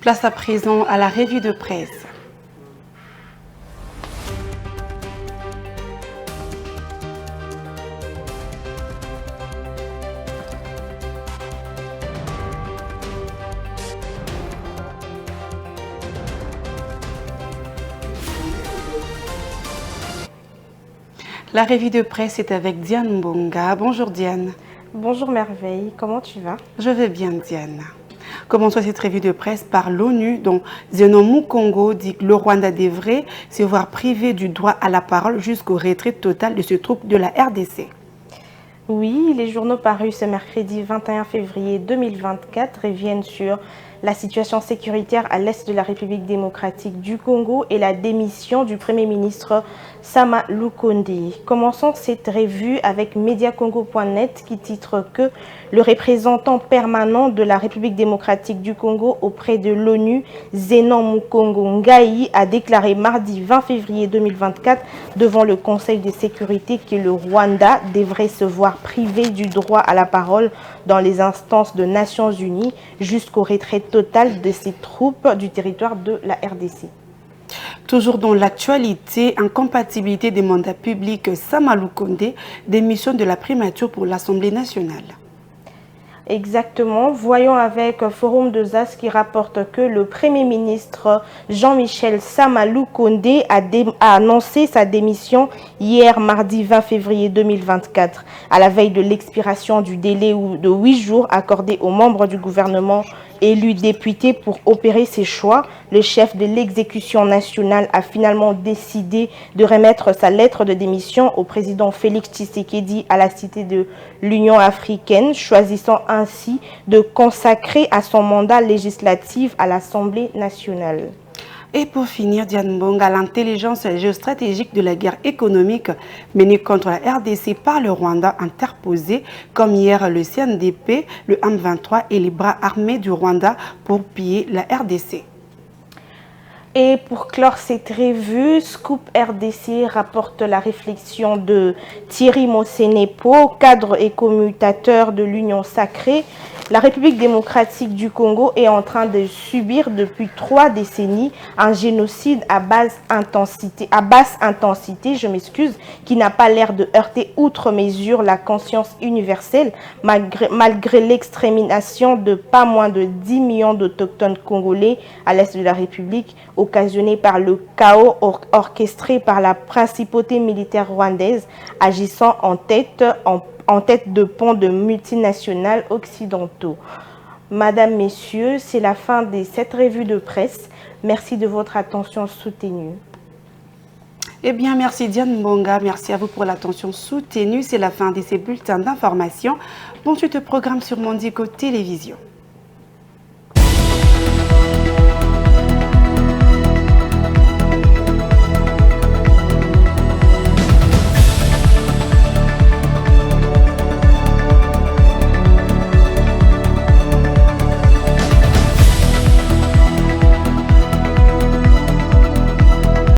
Place à présent à la revue de presse. La revue de presse est avec Diane Mbonga. Bonjour Diane. Bonjour Merveille, comment tu vas? Je vais bien Diane. Commençons cette revue de presse par l'ONU dont Zenon Mukongo dit que le Rwanda devrait se voir privé du droit à la parole jusqu'au retrait total de ce troupe de la RDC. Oui, les journaux parus ce mercredi 21 février 2024 reviennent sur la situation sécuritaire à l'est de la République démocratique du Congo et la démission du Premier ministre Sama Lukonde. Commençons cette revue avec Mediacongo.net qui titre que le représentant permanent de la République démocratique du Congo auprès de l'ONU, Zenon Mukongo Ngai, a déclaré mardi 20 février 2024 devant le Conseil de sécurité que le Rwanda devrait se voir privé du droit à la parole dans les instances de Nations Unies jusqu'au retrait total de ses troupes du territoire de la RDC. Toujours dans l'actualité, incompatibilité des mandats publics Sama Lukonde, démission de la primature pour l'Assemblée nationale. Exactement. Voyons avec Forum de Zas qui rapporte que le Premier ministre Jean-Michel Sama Lukonde a annoncé sa démission hier mardi 20 février 2024, à la veille de l'expiration du délai de 8 jours accordé aux membres du gouvernement élus députés pour opérer ses choix. Le chef de l'exécution nationale a finalement décidé de remettre sa lettre de démission au président Félix Tshisekedi à la Cité de l'Union africaine, choisissant ainsi de consacrer à son mandat législatif à l'Assemblée nationale. Et pour finir, Diane Mbonga, l'intelligence géostratégique de la guerre économique menée contre la RDC par le Rwanda interposée, comme hier le CNDP, le M23 et les bras armés du Rwanda pour piller la RDC. Et pour clore cette revue, Scoop RDC rapporte la réflexion de Thierry Mosenepo, cadre et commutateur de l'Union sacrée. La République démocratique du Congo est en train de subir depuis 3 décennies un génocide à basse intensité, qui n'a pas l'air de heurter outre mesure la conscience universelle, malgré l'extermination de pas moins de 10 millions d'autochtones congolais à l'est de la République, occasionné par le chaos orchestré par la principauté militaire rwandaise agissant en tête de pont de multinationales occidentaux. Madame, Messieurs, c'est la fin de cette revue de presse. Merci de votre attention soutenue. Eh bien, merci Diane Mbonga, merci à vous pour l'attention soutenue. C'est la fin de ces bulletins d'information. Bon, tu te programmes sur Mondico Télévision.